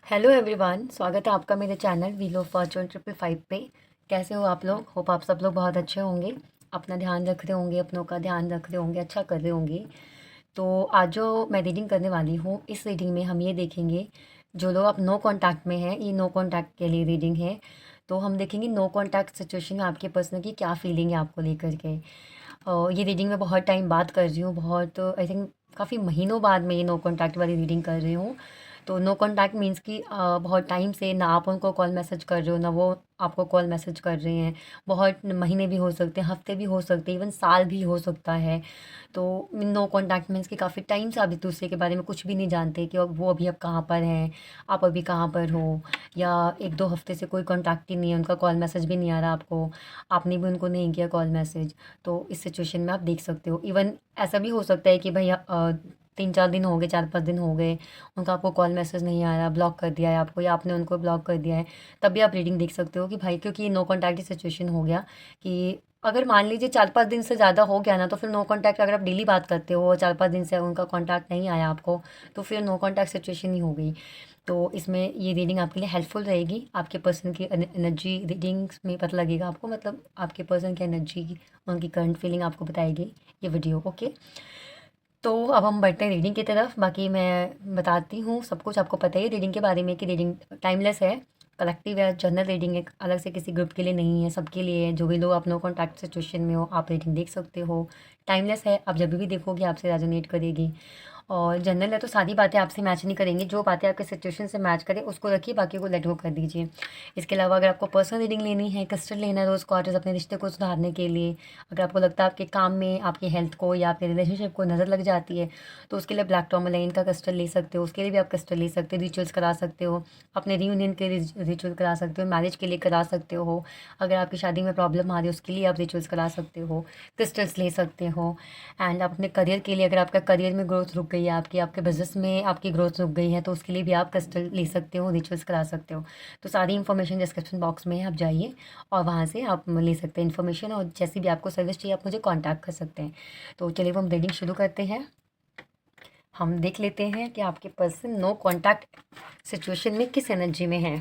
Hello everyone, स्वागत है आपका मेरे चैनल व्हील ऑफ फॉर्चून 555 पे। कैसे हो आप लोग? होप आप सब लोग बहुत अच्छे होंगे, अपना ध्यान रख रहे होंगे, अपनों का ध्यान रख रहे होंगे, अच्छा कर रहे होंगे। तो आज जो मैं रीडिंग करने वाली हूँ, इस रीडिंग में हम ये देखेंगे, जो लोग आप नो कॉन्टैक्ट में हैं, ये नो कॉन्टैक्ट के लिए रीडिंग है। तो हम देखेंगे नो कॉन्टैक्ट सिचुएशन में आपके पर्सन की क्या फीलिंग है आपको लेकर के। ये रीडिंग मैं बहुत टाइम बाद कर रही हूँ, बहुत आई थिंक काफ़ी महीनों बाद मैं ये नो कॉन्टैक्ट वाली रीडिंग कर रही हूँ। तो नो कॉन्टैक्ट मीन्स कि बहुत टाइम से ना आप उनको कॉल मैसेज कर रहे हो, ना वो आपको कॉल मैसेज कर रहे हैं। बहुत महीने भी हो सकते हैं, हफ्ते भी हो सकते हैं, इवन साल भी हो सकता है। तो नो कॉन्टैक्ट मीन्स कि काफ़ी टाइम से आप एक दूसरे के बारे में कुछ भी नहीं जानते कि वो अभी अब कहाँ पर हैं, आप अभी कहाँ पर हो, या एक दो हफ्ते से कोई कॉन्टैक्ट ही नहीं है, उनका कॉल मैसेज भी नहीं आ रहा आपको, आपने भी उनको नहीं किया कॉल मैसेज। तो इस सिचुएशन में आप देख सकते हो। इवन ऐसा भी हो सकता है कि भाई 3-4 दिन हो गए, 4-5 दिन हो गए, उनका आपको कॉल मैसेज नहीं आ रहा, ब्लॉक कर दिया है आपको, या आपने उनको ब्लॉक कर दिया है। तब भी आप रीडिंग देख सकते हो कि भाई, क्योंकि ये नो कॉन्टैक्ट की सिचुएशन हो गया कि अगर मान लीजिए 4-5 दिन से ज़्यादा हो गया ना, तो फिर नो कॉन्टैक्ट, अगर आप डेली बात करते हो और 4-5 दिन से उनका कॉन्टैक्ट नहीं आया आपको, तो फिर नो कॉन्टैक्ट सिचुएशन ही हो गई। तो इसमें ये रीडिंग आपके लिए हेल्पफुल रहेगी। आपके पर्सन की एनर्जी रीडिंग्स में पता लगेगा आपको, मतलब आपके पर्सन की एनर्जी, उनकी करंट फीलिंग आपको बताएगी ये वीडियो। ओके, तो अब हम बढ़ते हैं रीडिंग की तरफ। बाकी मैं बताती हूँ सब कुछ, आपको पता ही है रीडिंग के बारे में कि रीडिंग टाइमलेस है, कलेक्टिव है, जनरल रीडिंग है, अलग से किसी ग्रुप के लिए नहीं है, सबके लिए है। जो भी लोग आप नो कॉन्टैक्ट सिचुएशन में हो, आप रीडिंग देख सकते हो। टाइमलेस है, आप जब भी देखोगे आपसे रेजोनेट करेगी। और जनरल है तो सारी बातें आपसे मैच नहीं करेंगी, जो बातें आपके सिचुएशन से मैच करें उसको रखिए, बाकी को लेट गो कर दीजिए। इसके अलावा अगर आपको पर्सनल रीडिंग लेनी है, क्रिस्टल लेना है रोज़ क्वार्टर्स अपने रिश्ते को सुधारने के लिए, अगर आपको लगता है आपके काम में, आपकी हेल्थ को या आपके रिलेशनशिप को नज़र लग जाती है, तो उसके लिए ब्लैक टॉर्मलाइन का क्रिस्टल ले सकते हो। उसके लिए भी आप क्रिस्टल ले सकते हो, रिचुअल्स करा सकते हो, अपने रीयूनियन के रिचुअल करा सकते हो, मैरिज के लिए करा सकते हो। अगर आपकी शादी में प्रॉब्लम आ रही है, उसके लिए आप रिचुअल्स करा सकते हो, क्रिस्टल्स ले सकते हो। एंड आप अपने करियर के लिए, अगर आपका करियर में ग्रोथ रुक गई है, आपकी आपके बिजनेस में आपकी ग्रोथ रुक गई है, तो उसके लिए भी आप क्रिस्टल ले सकते हो, रिचुअल्स करा सकते हो। तो सारी इन्फॉर्मेशन डिस्क्रिप्शन बॉक्स में है, आप जाइए और वहाँ से आप ले सकते हैं इन्फॉर्मेशन, और जैसी भी आपको सर्विस चाहिए आप मुझे कॉन्टैक्ट कर सकते हैं। तो चलिए, वो हम रीडिंग शुरू करते हैं। हम देख लेते हैं कि आपके पर्सन नो कॉन्टैक्ट सिचुएशन में किस एनर्जी में है।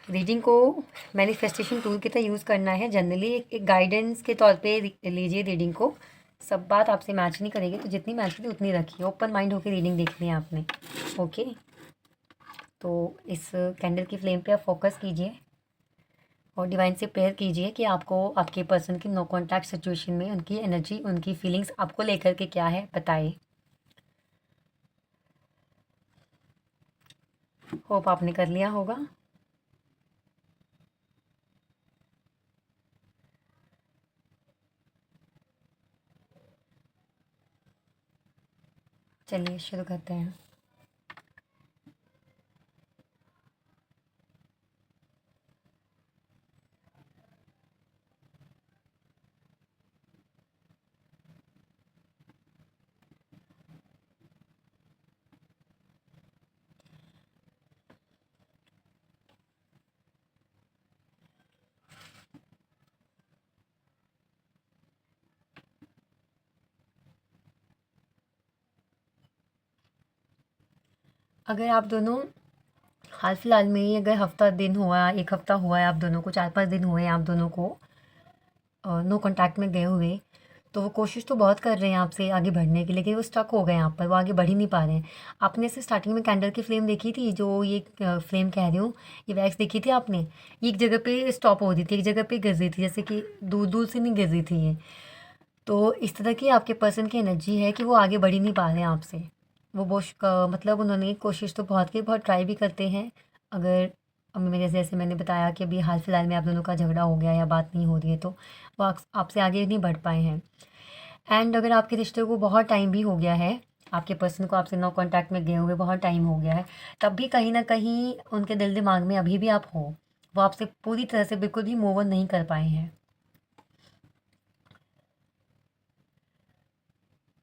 रीडिंग को मैनिफेस्टेशन टूल की तरह यूज़ करना है। जनरली एक गाइडेंस के तौर पे लीजिए रीडिंग को। सब बात आपसे मैच नहीं करेगी, तो जितनी मैच करेगी उतनी रखिए। ओपन माइंड होकर रीडिंग देखनी है आपने। ओके, तो इस कैंडल की फ्लेम पे आप फोकस कीजिए और डिवाइन से प्रेयर कीजिए कि आपको आपके पर्सन की नो कॉन्टैक्ट सिचुएशन में उनकी एनर्जी, उनकी फीलिंग्स आपको लेकर के क्या है बताए। होप आपने कर लिया होगा। चलिए शुरू करते हैं। अगर आप दोनों हाल फिलहाल में ही, अगर हफ्ता दिन हुआ, एक हफ्ता हुआ है आप दोनों को, 4-5 दिन हुए हैं आप दोनों को नो कॉन्टैक्ट में गए हुए, तो वो कोशिश तो बहुत कर रहे हैं आपसे आगे बढ़ने की, लेकिन वो स्टक हो गए हैं आप पर, वो आगे बढ़ ही नहीं पा रहे हैं। आपने इसे स्टार्टिंग में कैंडल की फ्लेम देखी थी, जो ये फ्लेम कह रही हूँ, ये वैक्स देखी थी आपने, ये एक जगह पे स्टॉप हो रही थी, एक जगह पे गिर रही थी, जैसे कि दूर दूर से नहीं गिर रही थी ये। तो इस तरह की आपके पर्सन की एनर्जी है कि वो आगे बढ़ ही नहीं पा रहे हैं आपसे। वो मतलब उन्होंने कोशिश तो बहुत की, बहुत ट्राई भी करते हैं। अगर अब मेरे जैसे मैंने बताया कि अभी हाल फिलहाल में आप दोनों का झगड़ा हो गया या बात नहीं हो रही है, तो वो आपसे आगे नहीं बढ़ पाए हैं। एंड अगर आपके रिश्ते को बहुत टाइम भी हो गया है, आपके पर्सन को आपसे नो कांटेक्ट में गए हुए बहुत टाइम हो गया है, तब भी कहीं ना कहीं उनके दिल दिमाग में अभी भी आप हो। वो आपसे पूरी तरह से बिल्कुल भी मूव ऑन नहीं कर पाए हैं।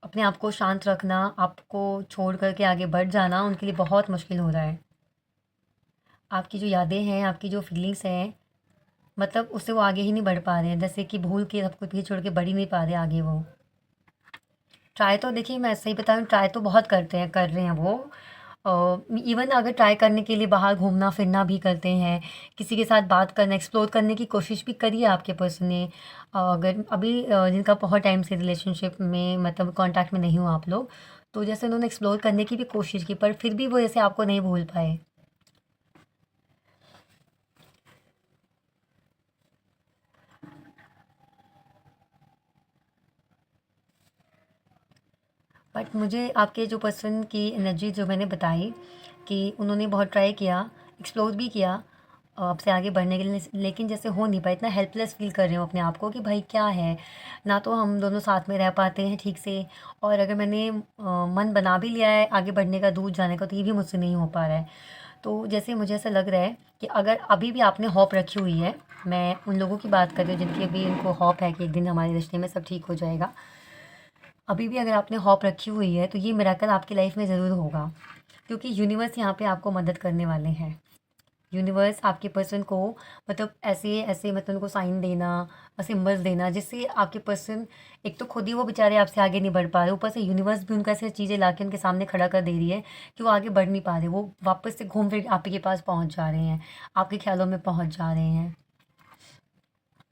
अपने आप को शांत रखना, आपको छोड़ कर के आगे बढ़ जाना उनके लिए बहुत मुश्किल हो रहा है। आपकी जो यादें हैं, आपकी जो फीलिंग्स हैं, मतलब उससे वो आगे ही नहीं बढ़ पा रहे हैं, जैसे कि भूल के सब कुछ पीछे छोड़ के बढ़ ही नहीं पा रहे आगे वो। ट्राई तो देखिए, मैं सही बता रही हूँ, ट्राई तो बहुत करते हैं, कर रहे हैं वो, इवन अगर ट्राई करने के लिए बाहर घूमना फिरना भी करते हैं, किसी के साथ बात करना, एक्सप्लोर करने की कोशिश भी करी है आपके पर्सन ने। अगर अभी जिनका बहुत टाइम से रिलेशनशिप में मतलब कॉन्टैक्ट में नहीं हो आप लोग, तो जैसे उन्होंने एक्सप्लोर करने की भी कोशिश की, पर फिर भी वो जैसे आपको नहीं भूल पाए। बट मुझे आपके जो पर्सन की एनर्जी जो मैंने बताई कि उन्होंने बहुत ट्राई किया, एक्सप्लोर भी किया आपसे आगे बढ़ने के लिए, लेकिन जैसे हो नहीं पाया, इतना हेल्पलेस फील कर रहे हो अपने आप को कि भाई क्या है, ना तो हम दोनों साथ में रह पाते हैं ठीक से, और अगर मैंने मन बना भी लिया है आगे बढ़ने का, दूर जाने का, तो ये भी मुझसे नहीं हो पा रहा है। तो जैसे मुझे ऐसा लग रहा है कि अगर अभी भी आपने होप रखी हुई है, मैं उन लोगों की बात कर रही हूँ जिनकी अभी इनको होप है कि एक दिन हमारे रिश्ते में सब ठीक हो जाएगा। अभी भी अगर आपने होप रखी हुई है तो ये मिरेकल आपकी लाइफ में ज़रूर होगा, क्योंकि यूनिवर्स यहाँ पे आपको मदद करने वाले हैं। यूनिवर्स आपके पर्सन को मतलब ऐसे ऐसे मतलब उनको साइन देना, सिम्बल्स देना, जिससे आपके पर्सन, एक तो खुद ही वो बेचारे आपसे आगे नहीं बढ़ पा रहे, ऊपर से यूनिवर्स भी उनका ऐसे चीज़ें ला के उनके सामने खड़ा कर दे रही है कि वो आगे बढ़ नहीं पा रहे, वो वापस से घूम फिर आपके पास पहुँच जा रहे हैं, आपके ख्यालों में पहुँच जा रहे हैं।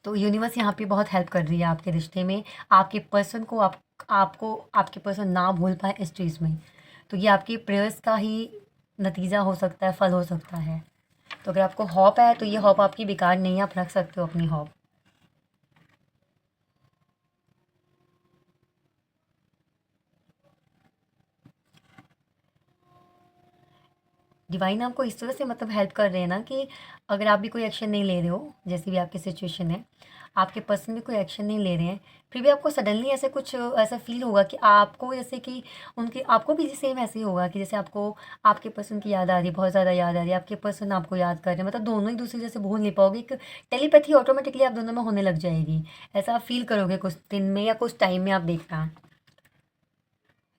तो यूनिवर्स यहाँ पे बहुत हेल्प कर रही है आपके रिश्ते में, आपके पर्सन को आपको आपके पर्सन ना भूल पाए इस चीज़ में। तो ये आपकी प्रेयर्स का ही नतीजा हो सकता है, फल हो सकता है। तो अगर आपको हॉप है तो ये हॉप आपकी बेकार नहीं है, आप रख सकते हो अपनी हॉप। डिवाइन आपको इस तरह से मतलब हेल्प कर रहे हैं ना कि अगर आप भी कोई एक्शन नहीं ले रहे हो, जैसी भी आपकी सिचुएशन है, आपके पर्सन भी कोई एक्शन नहीं ले रहे हैं, फिर भी आपको सडनली ऐसे कुछ ऐसा फील होगा कि आपको जैसे कि उनके आपको भी सेम ऐसे ही होगा कि जैसे आपको आपके पर्सन की याद आ रही है, बहुत ज़्यादा याद आ रही है, आपके पर्सन आपको याद कर रहे हैं, मतलब दोनों एक दूसरे जैसे भूल नहीं पाओगे, एक टेलीपैथी ऑटोमेटिकली आप दोनों में होने लग जाएगी। ऐसा आप फील करोगे कुछ दिन में या कुछ टाइम में, आप देखना।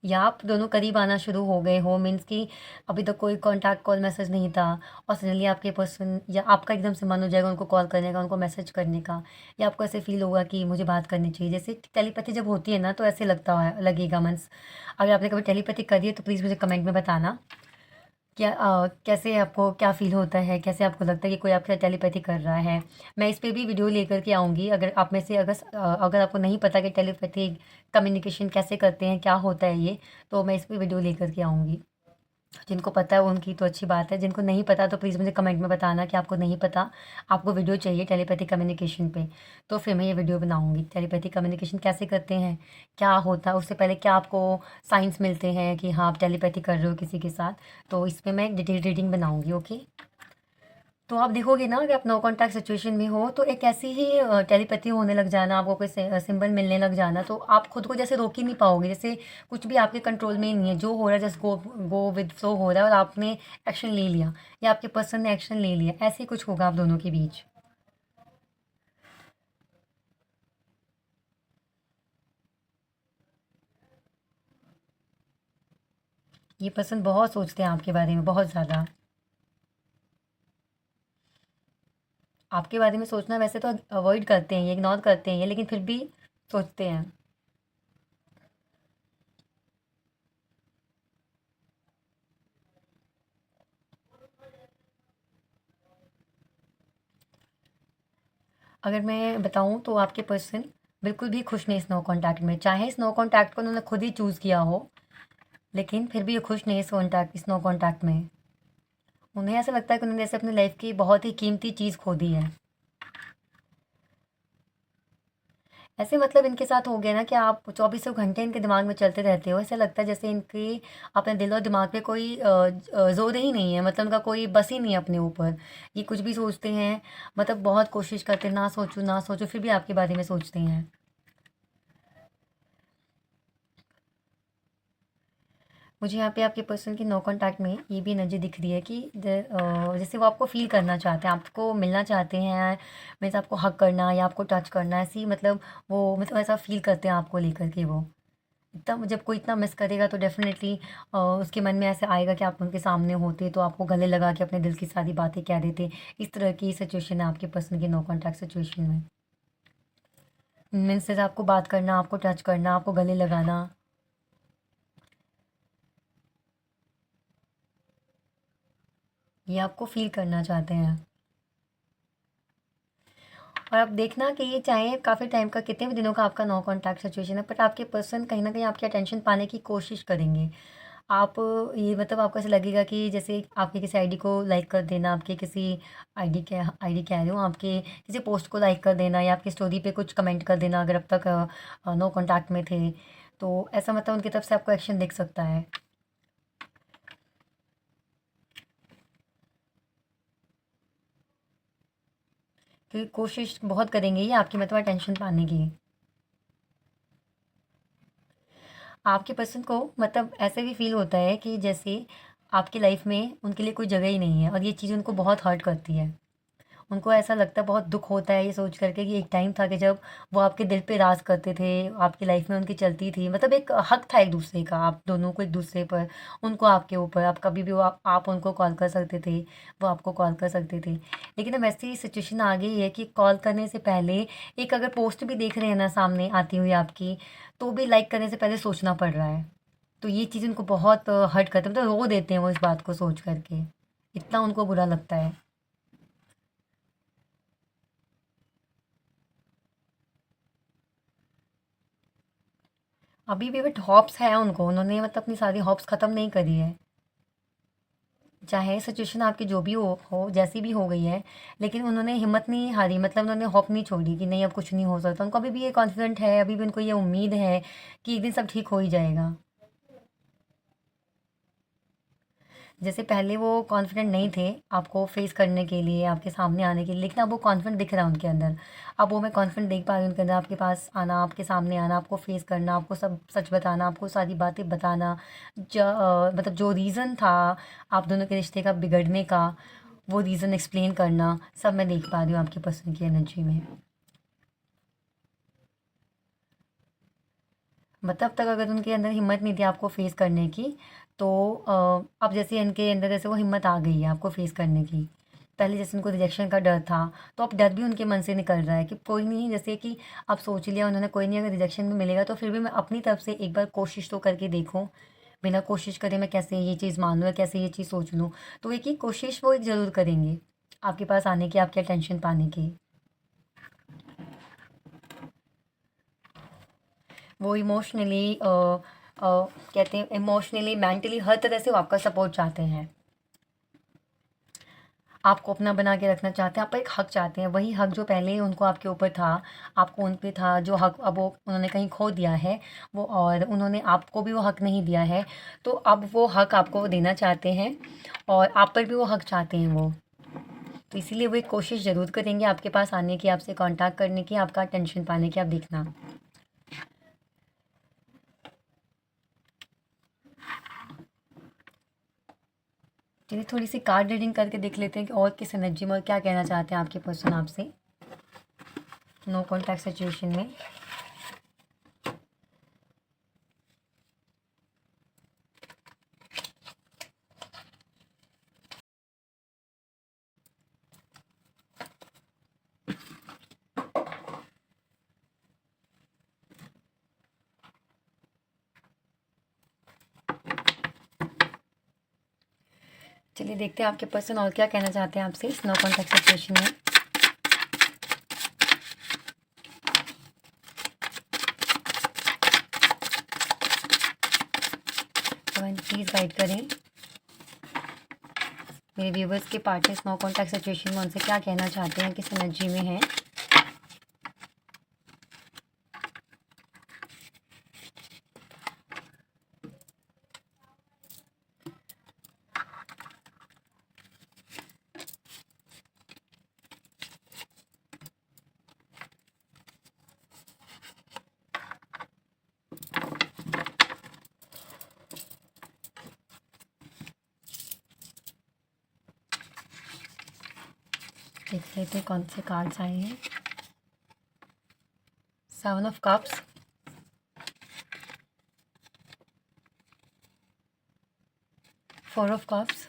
या आप दोनों करीब आना शुरू हो गए हो, मीन्स कि अभी तक कोई कॉन्टैक्ट कॉल मैसेज नहीं था, और सडनली आपके पर्सन या आपका एकदम से मन हो जाएगा उनको कॉल करने का, उनको मैसेज करने का, या आपको ऐसे फील होगा कि मुझे बात करनी चाहिए। जैसे टेलीपैथी जब होती है ना तो ऐसे लगता है, लगेगा मीन्स। अगर आपने कभी टेलीपैथी करी है तो प्लीज़ मुझे कमेंट में बताना, क्या कैसे आपको क्या फ़ील होता है, कैसे आपको लगता है कि कोई आपके साथ टेलीपैथी कर रहा है। मैं इस पे भी वीडियो लेकर के आऊँगी, अगर आप में से अगर आपको नहीं पता कि टेलीपैथी कम्युनिकेशन कैसे करते हैं, क्या होता है ये, तो मैं इस पे वीडियो लेकर के आऊँगी। जिनको पता है उनकी तो अच्छी बात है, जिनको नहीं पता तो प्लीज़ मुझे कमेंट में बताना कि आपको नहीं पता, आपको वीडियो चाहिए टेलीपैथी कम्युनिकेशन पे, तो फिर मैं ये वीडियो बनाऊँगी। टेलीपैथी कम्युनिकेशन कैसे करते हैं, क्या होता है, उससे पहले क्या आपको साइंस मिलते हैं कि हाँ, आप टेलीपैथी कर रहे हो किसी के साथ, तो इस पे मैं एक डिटेल रीडिंग बनाऊँगी, ओके? तो आप देखोगे ना, अगर आप नो कॉन्टैक्ट सिचुएशन में हो तो एक ऐसी ही टेलीपैथी होने लग जाना, आपको कोई सिंबल मिलने लग जाना, तो आप खुद को जैसे रोक ही नहीं पाओगे, जैसे कुछ भी आपके कंट्रोल में ही नहीं है, जो हो रहा है just go go with flow हो रहा है, और आपने एक्शन ले लिया या आपके पर्सन ने एक्शन ले लिया, ऐसे ही कुछ होगा आप दोनों के बीच। ये पर्सन बहुत सोचते हैं आपके बारे में, बहुत ज़्यादा। आपके बारे में सोचना वैसे तो अवॉइड करते हैं ये, इग्नोर करते हैं ये, लेकिन फिर भी सोचते हैं। अगर मैं बताऊँ तो आपके पर्सन बिल्कुल भी खुश नहीं इस नो कॉन्टैक्ट में, चाहे इस नो कॉन्टैक्ट को उन्होंने खुद ही चूज़ किया हो, लेकिन फिर भी ये खुश नहीं इस नो कॉन्टैक्ट में। उन्हें ऐसा लगता है कि उन्होंने जैसे अपनी लाइफ की बहुत ही कीमती चीज़ खो दी है। ऐसे मतलब इनके साथ हो गया ना कि आप चौबीसों घंटे इनके दिमाग में चलते रहते हो, ऐसा लगता है जैसे इनके अपने दिल और दिमाग पे कोई ज़ोर ही नहीं है, मतलब उनका कोई बस ही नहीं है अपने ऊपर। ये कुछ भी सोचते हैं, मतलब बहुत कोशिश करते हैं, ना सोचूं, फिर भी आपके बारे में सोचते हैं। मुझे यहाँ पे आपके पर्सन की नो कॉन्टैक्ट में ये भी एनर्जी दिख रही है कि जैसे वो आपको फ़ील करना चाहते हैं, आपको मिलना चाहते हैं, मीन्स आपको हग करना या आपको टच करना, ऐसी मतलब वो मतलब ऐसा फ़ील करते हैं आपको लेकर के वो। इतना जब कोई इतना मिस करेगा तो डेफ़िनेटली उसके मन में ऐसे आएगा कि आप उनके सामने होते तो आपको गले लगा के अपने दिल की सारी बातें कह देते। इस तरह की सिचुएशन है आपके पर्सन की नो कॉन्टैक्ट सिचुएशन में। मीन्स जैसे आपको बात करना, आपको टच करना, आपको गले लगाना। ये आपको फ़ील करना चाहते हैं। और आप देखना कि ये चाहे काफ़ी टाइम का, कितने भी दिनों का आपका नो कॉन्टैक्ट सिचुएशन है, बट आपके पर्सन कहीं न कहीं आपकी अटेंशन पाने की कोशिश करेंगे। आप ये मतलब आपको ऐसा लगेगा कि जैसे आपके किसी आईडी को लाइक कर देना, आपके किसी आईडी कह रही हूँ, आपके किसी पोस्ट को लाइक कर देना या आपकी स्टोरी पे कुछ कमेंट कर देना अगर अब तक नो कॉन्टैक्ट में थे। तो ऐसा मतलब उनकी तरफ से आपको एक्शन दिख सकता है। क्योंकि कोशिश बहुत करेंगे ये आपकी मतलब अटेंशन पाने की। आपके पर्सन को मतलब ऐसे भी फ़ील होता है कि जैसे आपकी लाइफ़ में उनके लिए कोई जगह ही नहीं है, और ये चीज़ उनको बहुत हर्ट करती है। उनको ऐसा लगता है, बहुत दुःख होता है ये सोच कर के कि एक टाइम था कि जब वो आपके दिल पे राज करते थे, आपकी लाइफ़ में उनकी चलती थी। मतलब एक हक था एक-दूसरे का, आप दोनों को एक-दूसरे पर, उनको आपके ऊपर। आप कभी भी वो आप उनको कॉल कर सकते थे, वो आपको कॉल कर सकते थे। लेकिन अब ऐसी सिचुएशन आ गई है कि कॉल करने से पहले एक अगर पोस्ट भी देख रहे हैं ना सामने आती हुई आपकी, तो भी लाइक करने से पहले सोचना पड़ रहा है। तो ये चीज़ उनको बहुत हर्ट करता है, मतलब रो देते हैं वो इस बात को सोच कर के। इतना उनको बुरा लगता है। अभी भी बट हॉप्स है उनको, उन्होंने मतलब अपनी सारी हॉप्स ख़त्म नहीं करी है। चाहे सिचुएशन आपकी जो भी हो जैसी भी हो गई है, लेकिन उन्होंने हिम्मत नहीं हारी, मतलब उन्होंने होप नहीं छोड़ी कि नहीं अब कुछ नहीं हो सकता। उनको अभी भी ये कॉन्फिडेंट है, अभी भी उनको ये उम्मीद है कि एक दिन सब ठीक हो ही जाएगा। जैसे पहले वो कॉन्फिडेंट नहीं थे आपको फेस करने के लिए, आपके सामने आने के लिए, लेकिन अब वो कॉन्फिडेंट दिख रहा है उनके अंदर। अब वो मैं कॉन्फिडेंट देख पा रही हूँ उनके अंदर, आपके पास आना, आपके सामने आना, आपको फेस करना, आपको सब सच बताना, आपको सारी बातें बताना। मतलब जो रीज़न था आप दोनों के रिश्ते का बिगड़ने का, वो रीज़न एक्सप्लेन करना, सब मैं देख पा रही हूँ आपकी पर्सन की एनर्जी में। मतलब तब तक अगर उनके अंदर हिम्मत नहीं थी आपको फेस करने की, तो अब जैसे इनके अंदर जैसे वो हिम्मत आ गई है आपको फेस करने की। पहले जैसे उनको रिजेक्शन का डर था, तो अब डर भी उनके मन से निकल रहा है कि कोई नहीं, जैसे कि अब सोच लिया उन्होंने कोई नहीं, अगर रिजेक्शन में मिलेगा तो फिर भी मैं अपनी तरफ से एक बार कोशिश तो करके देखूँ। बिना कोशिश करे मैं कैसे ये चीज़ मान लूँ या कैसे ये चीज़ सोच लूँ। तो एक ही कोशिश वो एक ज़रूर करेंगे आपके पास आने की, आपकी अटेंशन पाने की। वो इमोशनली कहते हैं इमोशनली, मेंटली, हर तरह से वो आपका सपोर्ट चाहते हैं। आपको अपना बना के रखना चाहते हैं, आपका एक हक चाहते हैं, वही हक जो पहले उनको आपके ऊपर था, आपको उन पे था, जो हक अब वो उन्होंने कहीं खो दिया है, वो, और उन्होंने आपको भी वो हक नहीं दिया है, तो अब वो हक आपको वो देना चाहते हैं, और आप पर भी वो हक चाहते हैं वो। तो इसीलिए वो एक कोशिश ज़रूर करेंगे आपके पास आने की, आपसे कॉन्टैक्ट करने की, आपका अटेंशन पाने की, आप देखना। चलिए थोड़ी सी कार्ड रीडिंग करके देख लेते हैं कि और किस एनर्जी में और क्या कहना चाहते हैं आपके पर्सन आपसे नो कॉन्टैक्ट सिचुएशन में। चलिए देखते हैं आपके पर्सन और क्या कहना चाहते हैं आपसे इस नो कॉन्टैक्ट सिचुएशन में। तो प्लीज़ गाइड करें मेरे व्यूवर्स के पार्टनर्स नो कॉन्टैक्ट सिचुएशन में, उनसे क्या कहना चाहते हैं, किस एनर्जी में हैं। देख लेते हैं कौन से कार्ड्स आए हैं। 7 of cups, 4 of cups,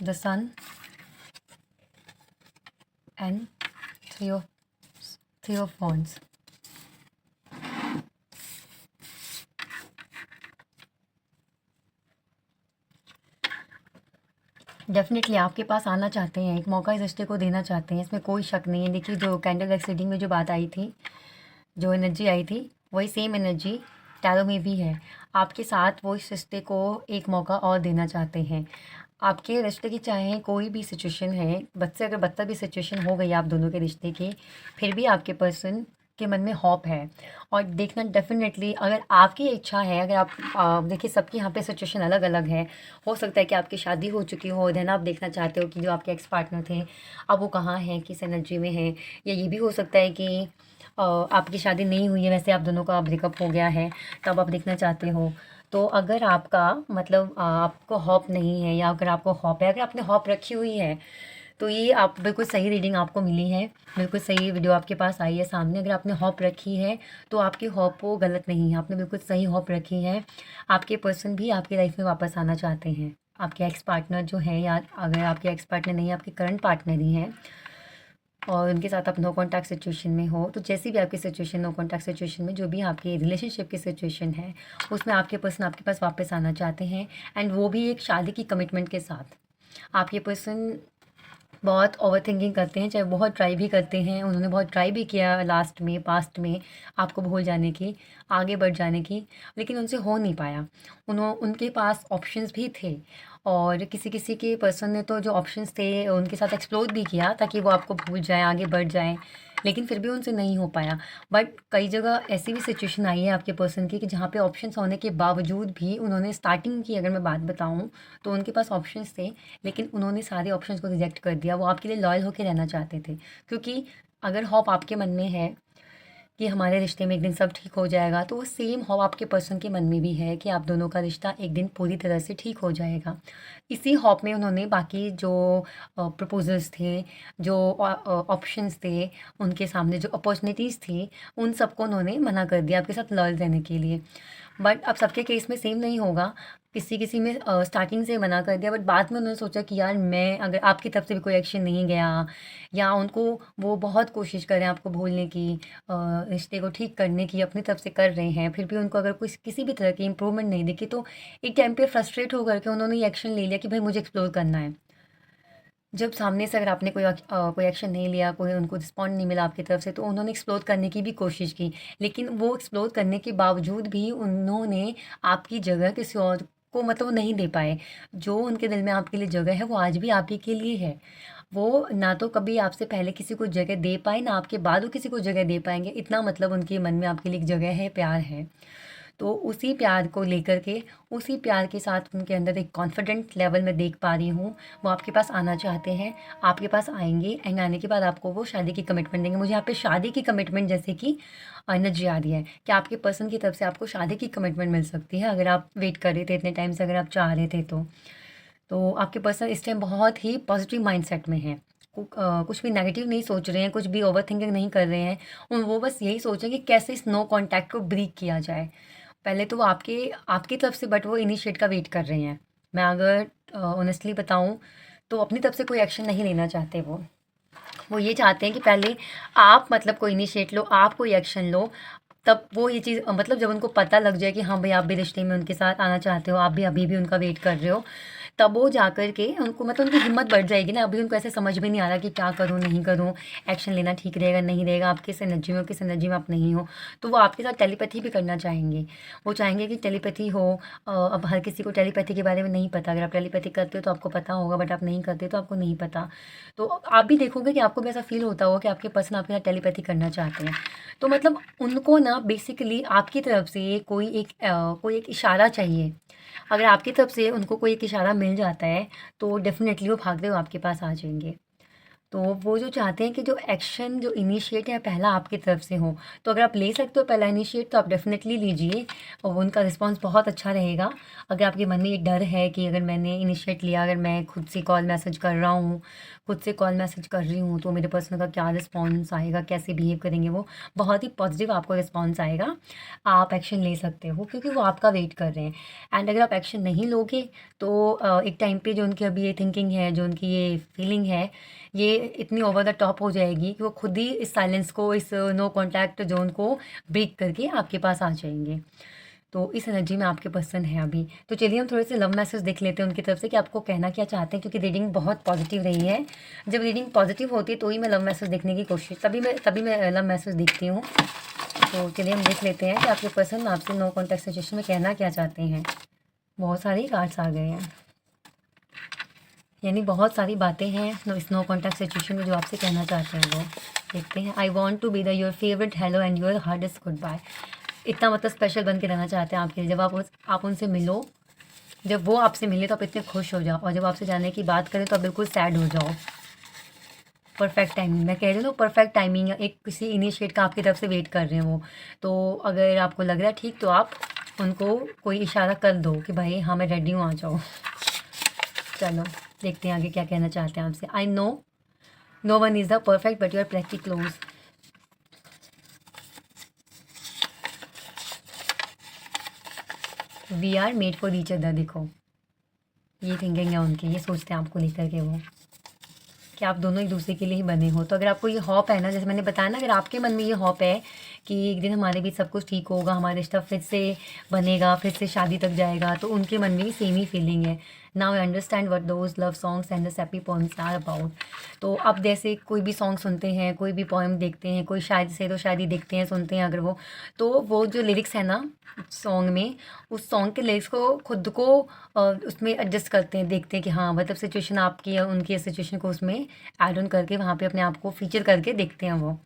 the sun and 3 of wands। Definitely आपके पास आना चाहते हैं, एक मौका इस रिश्ते को देना चाहते हैं, इसमें कोई शक नहीं है। देखिए जो कैंडल एक्स रीडिंग में जो बात आई थी, जो एनर्जी आई थी, वही सेम एनर्जी टैरो में भी है। आपके साथ वो इस रिश्ते को एक मौका और देना चाहते हैं। आपके रिश्ते की चाहे कोई भी सिचुएशन है, बद से अगर बदतर भी सिचुएशन हो गई आप दोनों के रिश्ते की, फिर भी आपके पर्सन के मन में होप है। और देखना डेफ़िनेटली अगर आपकी इच्छा है, अगर आप देखिए सबकी यहाँ पे सिचुएशन अलग-अलग है। हो सकता है कि आपकी शादी हो चुकी हो, देन आप देखना चाहते हो कि जो आपके एक्स पार्टनर थे, अब वो कहाँ हैं, किस एनर्जी में हैं। या ये भी हो सकता है कि आपकी शादी नहीं हुई है, वैसे आप दोनों का ब्रेकअप हो गया है, तब आप देखना चाहते हो। तो अगर आपका मतलब आपको होप नहीं है, या अगर आपको होप है, अगर आपने होप रखी हुई है, तो ये आप बिल्कुल सही रीडिंग आपको मिली है, बिल्कुल सही वीडियो आपके पास आई है सामने। अगर आपने होप रखी है, तो आपकी होप वो गलत नहीं है, आपने बिल्कुल सही होप रखी है। आपके पर्सन भी आपकी लाइफ में वापस आना चाहते हैं। आपके एक्स पार्टनर जो है, या अगर आपके एक्स पार्टनर नहीं है, आपके करंट पार्टनर ही हैं, और उनके साथ आप नो कॉन्टैक्ट सिचुएशन में हो, तो जैसी भी आपकी सिचुएशन, नो कॉन्टैक्ट सिचुएशन में जो भी आपकी रिलेशनशिप की सिचुएशन है, उसमें आपके पर्सन आपके पास वापस आना चाहते हैं। एंड वो भी एक शादी की कमिटमेंट के साथ। आपके पर्सन बहुत ओवरथिंकिंग करते हैं, चाहे बहुत ट्राई भी करते हैं, उन्होंने बहुत ट्राई भी किया लास्ट में, पास्ट में आपको भूल जाने की, आगे बढ़ जाने की, लेकिन उनसे हो नहीं पाया। उनके पास ऑप्शंस भी थे, और किसी-किसी के पर्सन ने तो जो ऑप्शंस थे उनके साथ एक्सप्लोर भी किया ताकि वो आपको भूल जाएँ, आगे बढ़ जाएँ, लेकिन फिर भी उनसे नहीं हो पाया। बट कई जगह ऐसी भी सिचुएशन आई है आपके पर्सन की कि जहाँ पे ऑप्शंस होने के बावजूद भी उन्होंने स्टार्टिंग की अगर मैं बात बताऊँ, तो उनके पास ऑप्शंस थे, लेकिन उन्होंने सारे ऑप्शंस को रिजेक्ट कर दिया। वो आपके लिए लॉयल होके रहना चाहते थे, क्योंकि अगर होप आपके मन में है कि हमारे रिश्ते में एक दिन सब ठीक हो जाएगा, तो वो सेम होप आपके पर्सन के मन में भी है कि आप दोनों का रिश्ता एक दिन पूरी तरह से ठीक हो जाएगा। इसी होप में उन्होंने बाकी जो प्रपोज़ल्स थे, जो ऑप्शंस थे, उनके सामने जो अपॉर्च्युनिटीज़ थी, उन सबको उन्होंने मना कर दिया आपके साथ लॉयल रहने के लिए। बट अब सबके केस में सेम नहीं होगा। किसी-किसी में स्टार्टिंग से मना कर दिया, बट बाद में उन्होंने सोचा कि यार मैं, अगर आपकी तरफ से भी कोई एक्शन नहीं गया, या उनको वो बहुत कोशिश कर रहे हैं आपको भूलने की, रिश्ते को ठीक करने की अपनी तरफ से कर रहे हैं, फिर भी उनको अगर कुछ किसी भी तरह की इम्प्रूवमेंट नहीं दिखी, तो एक टाइम पे फ्रस्ट्रेट होकर के उन्होंने ये एक्शन ले लिया कि भाई मुझे एक्सप्लोर करना है। जब सामने से अगर आपने कोई एक्शन नहीं लिया, कोई उनको रिस्पॉन्ड नहीं मिला आपकी तरफ से, तो उन्होंने एक्सप्लोर करने की भी कोशिश की। लेकिन वो एक्सप्लोर करने के बावजूद भी उन्होंने आपकी जगह किसी और को मतलब नहीं दे पाए। जो उनके दिल में आपके लिए जगह है, वो आज भी आप ही के लिए है। वो ना तो कभी आपसे पहले किसी को जगह दे पाए, ना आपके बाद वो किसी को जगह दे पाएँगे। इतना मतलब उनके मन में आपके लिए एक जगह है, प्यार है। तो उसी प्यार को लेकर के, उसी प्यार के साथ उनके अंदर एक कॉन्फिडेंट लेवल मैं देख पा रही हूँ, वो आपके पास आना चाहते हैं, आपके पास आएँगे, एंड आने के बाद आपको वो शादी की कमिटमेंट देंगे। मुझे यहाँ पे शादी की कमिटमेंट जैसे कि एनर्जी आ रही है कि आपके पर्सन की तरफ से आपको शादी की कमिटमेंट मिल सकती है, अगर आप वेट कर रहे थे इतने टाइम से, अगर आप चाह रहे थे तो। तो आपके पर्सन इस टाइम बहुत ही पॉजिटिव माइंडसेट में हैं। कुछ भी नेगेटिव नहीं सोच रहे हैं, कुछ भी ओवरथिंकिंग नहीं कर रहे हैं। वो बस यही सोच रहे हैं कि कैसे इस नो कॉन्टैक्ट को ब्रेक किया जाए। पहले तो वो आपके आपकी तरफ से, बट वो इनिशिएट का वेट कर रहे हैं। मैं अगर ऑनेस्टली बताऊँ, तो अपनी तरफ से कोई एक्शन नहीं लेना चाहते वो। वो ये चाहते हैं कि पहले आप मतलब कोई इनिशिएट लो, आप कोई एक्शन लो, तब वो ये चीज़ मतलब जब उनको पता लग जाए कि हाँ भाई आप भी रिश्ते में उनके साथ आना चाहते हो, आप भी अभी भी उनका वेट कर रहे हो, तब वो जाकर के उनको मतलब उनकी हिम्मत बढ़ जाएगी ना। अभी उनको ऐसे समझ में नहीं आ रहा कि क्या करूँ, नहीं करूँ, एक्शन लेना ठीक रहेगा, नहीं रहेगा, आप किस एनर्जी में हो, किस एनर्जी में आप नहीं हो। तो वो आपके साथ टेलीपैथी भी करना चाहेंगे। वो चाहेंगे कि टेलीपैथी हो। अब हर किसी को टेलीपैथी के बारे में नहीं पता। अगर आप टेलीपैथी करते हो तो आपको पता होगा, बट आप नहीं करते तो आपको नहीं पता। तो आप भी देखोगे कि आपको भी ऐसा फ़ील होता होगा कि आपके पर्सन आपके साथ टेलीपैथी करना चाहते हैं। तो मतलब उनको ना बेसिकली आपकी तरफ से कोई एक इशारा चाहिए। अगर आपकी तरफ से उनको कोई एक इशारा मिल जाता है, तो डेफ़िनेटली वो भागते हुए आपके पास आ जाएँगे। तो वो जो चाहते हैं कि जो एक्शन जो इनिशिएट है पहला आपकी तरफ से हो। तो अगर आप ले सकते हो पहला इनिशिएट, तो आप डेफ़िनेटली लीजिए, और उनका रिस्पॉन्स बहुत अच्छा रहेगा। अगर आपके मन में ये डर है कि अगर मैंने इनिशिएट लिया, अगर मैं खुद से कॉल मैसेज कर रहा हूँ, खुद से कॉल मैसेज कर रही हूँ, तो मेरे पर्सन का क्या रिस्पॉन्स आएगा, कैसे बिहेव करेंगे वो, बहुत ही पॉजिटिव आपको रिस्पॉन्स आएगा। आप एक्शन ले सकते हो क्योंकि वो आपका वेट कर रहे हैं। एंड अगर आप एक्शन नहीं लोगे, तो एक टाइम पे जो उनकी अभी ये थिंकिंग है, जो उनकी ये फीलिंग है, ये इतनी ओवर द टॉप हो जाएगी कि वो खुद ही इस साइलेंस को, इस नो कॉन्टैक्ट ज़ोन को ब्रेक करके आपके पास आ जाएँगे। तो इस एनर्जी में आपके पर्सन है अभी। तो चलिए हम थोड़े से लव मैसेज देख लेते हैं उनकी तरफ से कि आपको कहना क्या चाहते हैं, क्योंकि रीडिंग बहुत पॉजिटिव रही है। जब रीडिंग पॉजिटिव होती है तो ही मैं लव मैसेज देखने की कोशिश तभी मैं लव मैसेज देखती हूँ। तो चलिए हम देख लेते हैं कि आपके पर्सन आपसे नो कॉन्टैक्ट सिचुएशन में कहना क्या चाहते हैं। बहुत सारी कार्ड्स आ गए हैं, यानी बहुत सारी बातें हैं इस नो कॉन्टैक्ट सिचुएशन में जो आपसे कहना चाहते हैं वो। देखते हैं। I want to be the your favourite hello and your hardest good bye. इतना मतलब स्पेशल बन के रहना चाहते हैं आपके लिए। जब आप उनसे मिलो, जब वो आपसे मिले तो आप इतने खुश हो जाओ, और जब आपसे जाने की बात करें तो आप बिल्कुल सैड हो जाओ। परफेक्ट टाइमिंग, मैं कह रही हूँ परफेक्ट टाइमिंग, एक किसी इनिशिएट का आपकी तरफ से वेट कर रहे हैं वो। तो अगर आपको लग रहा है ठीक, तो आप उनको कोई इशारा कर दो कि भाई हाँ मैं रेडी हूँ, आ जाओ। चलो देखते हैं आगे क्या कहना चाहते हैं आपसे। I know no one is the perfect but you are pretty close. We are made for each other. देखो ये थिंकिंग है उनकी, ये सोचते हैं आपको लेकर के वो कि आप दोनों एक दूसरे के लिए ही बने हो। तो अगर आपको ये हॉप है ना, जैसे मैंने बताया ना, अगर आपके मन में ये हॉप है कि एक दिन हमारे बीच सब कुछ ठीक होगा, हमारा रिश्ता फिर से बनेगा, फिर से शादी तक जाएगा, तो उनके मन में भी सेम ही फीलिंग है। Now I understand what those love songs and the happy poems are about. तो अब जैसे कोई भी सॉन्ग सुनते हैं, कोई भी पोएम देखते हैं, कोई शायद से तो शायद ही देखते हैं, सुनते हैं अगर वो जो लिरिक्स है ना सॉन्ग में, उस सॉन्ग के लिरिक्स को खुद को उसमें एडजस्ट करते हैं, देखते हैं कि हाँ मतलब सिचुएशन आपकी या उनकी सिचुएशन को उसमें ऐड ऑन करके वहाँ पे अपने आप को फीचर करके देखते हैं वो।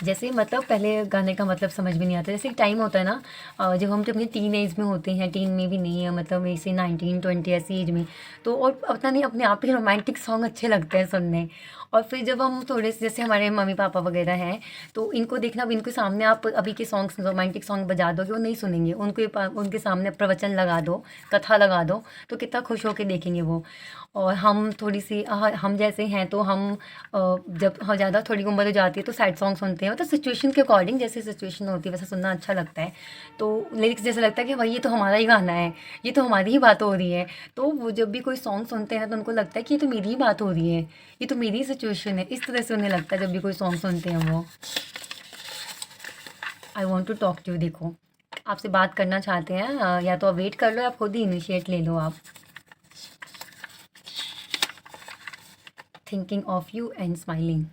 जैसे मतलब पहले गाने का मतलब समझ में नहीं आता, जैसे एक टाइम होता है ना जब हम अपनी टीन एज में होते हैं, टीन में भी नहीं है, मतलब ऐसे 19-20 ऐसी एज में, तो और पता नहीं अपने आप ही रोमांटिक सॉन्ग अच्छे लगते हैं सुनने। और फिर जब हम थोड़े से, जैसे हमारे मम्मी पापा वगैरह हैं, तो इनको देखना, अब इनके सामने आप अभी के सॉन्ग्स रोमांटिक सॉन्ग बजा दो कि वो नहीं सुनेंगे। उनके सामने प्रवचन लगा दो, कथा लगा दो, तो कितना खुश होकर देखेंगे वो। और हम थोड़ी सी हम जैसे हैं तो हम जब ज़्यादा थोड़ी उम्र हो जाती है तो सैड सॉन्ग सुनते हैं, मतलब सिचुएशन के अकॉर्डिंग, जैसे सिचुएशन होती है वैसे सुनना अच्छा लगता है। तो लिरिक्स जैसे लगता है कि भाई ये तो हमारा ही गाना है, ये तो हमारी ही बात हो रही है। तो वो जब भी कोई सॉन्ग सुनते हैं तो उनको लगता है कि ये तो मेरी ही बात हो रही है, ये तो मेरी सिचुएशन है, इस तरह से उन्हें लगता है जब भी कोई सॉन्ग सुनते हैं वो। I want to talk to you. देखो आपसे बात करना चाहते हैं, या तो आप वेट कर लो या खुद ही इनिशिएट ले लो आप। Thinking of you and smiling.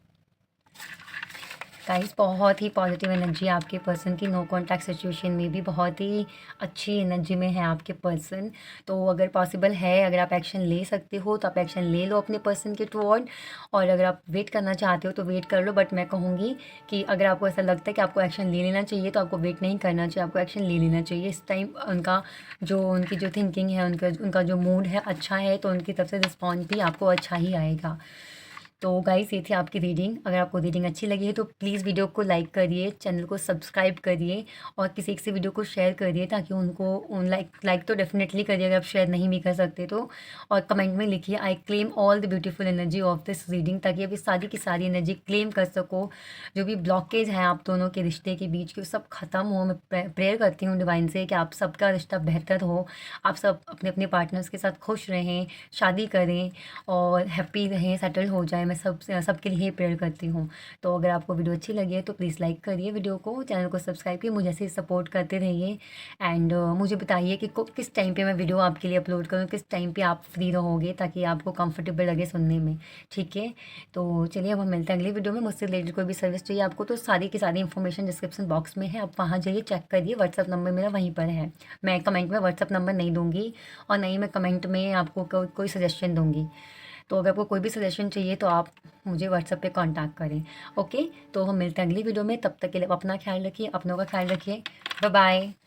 Guys बहुत ही पॉजिटिव एनर्जी आपके पर्सन की, नो कॉन्टैक्ट सिचुएशन में भी बहुत ही अच्छी एनर्जी में है आपके पर्सन। तो अगर पॉसिबल है, अगर आप एक्शन ले सकते हो तो आप एक्शन ले लो अपने पर्सन के टुवर्ड, और अगर आप वेट करना चाहते हो तो वेट कर लो। बट मैं कहूँगी कि अगर आपको ऐसा लगता है कि आपको एक्शन ले लेना चाहिए तो आपको वेट नहीं करना चाहिए, आपको एक्शन ले लेना चाहिए इस टाइम। उनकी जो थिंकिंग है, उनका जो मूड है अच्छा है, तो उनकी तरफ से रिस्पॉन्स भी आपको अच्छा ही आएगा। तो गाइस ये थी आपकी रीडिंग। अगर आपको रीडिंग अच्छी लगी है तो प्लीज़ वीडियो को लाइक करिए, चैनल को सब्सक्राइब करिए, और किसी एक से वीडियो को शेयर करिए, ताकि उनको लाइक तो डेफिनेटली करिए अगर आप शेयर नहीं भी कर सकते तो। और कमेंट में लिखिए I claim all the beautiful energy of this reading, ताकि आप इस सारी की सारी एनर्जी क्लेम कर सको। जो भी ब्लॉकेज है आप दोनों के रिश्ते के बीच के, सब ख़त्म हो। मैं प्रेयर करती हूँ डिवाइन से कि आप सबका रिश्ता बेहतर हो, आप सब अपने अपने पार्टनर्स के साथ खुश रहें, शादी करें और हैप्पी रहें, सेटल हो जाए। मैं सबके लिए प्रेयर करती हूँ। तो अगर आपको वीडियो अच्छी लगी है तो प्लीज़ लाइक करिए वीडियो को, चैनल को सब्सक्राइब कीजिए, मुझे ऐसे सपोर्ट करते रहिए। एंड मुझे बताइए कि किस टाइम पे मैं वीडियो आपके लिए अपलोड करूँ, किस टाइम पे आप फ्री रहोगे, ताकि आपको कंफर्टेबल लगे सुनने में। ठीक है, तो चलिए अब हम मिलते हैं अगली वीडियो में। मुझसे रिलेटेड कोई भी सर्विस चाहिए आपको तो सारी की सारी इन्फॉर्मेशन डिस्क्रिप्शन बॉक्स में है, आप वहाँ जाइए, चेक करिए। व्हाट्सअप नंबर मेरा वहीं पर है। मैं कमेंट में व्हाट्सअप नंबर नहीं दूँगी, और नहीं मैं कमेंट में आपको कोई सजेशन दूँगी। तो अगर आपको कोई भी सजेशन चाहिए तो आप मुझे व्हाट्सएप पे कांटेक्ट करें। ओके, तो हम मिलते हैं अगली वीडियो में। तब तक के लिए अपना ख्याल रखिए, अपनों का ख्याल रखिए। Bye bye.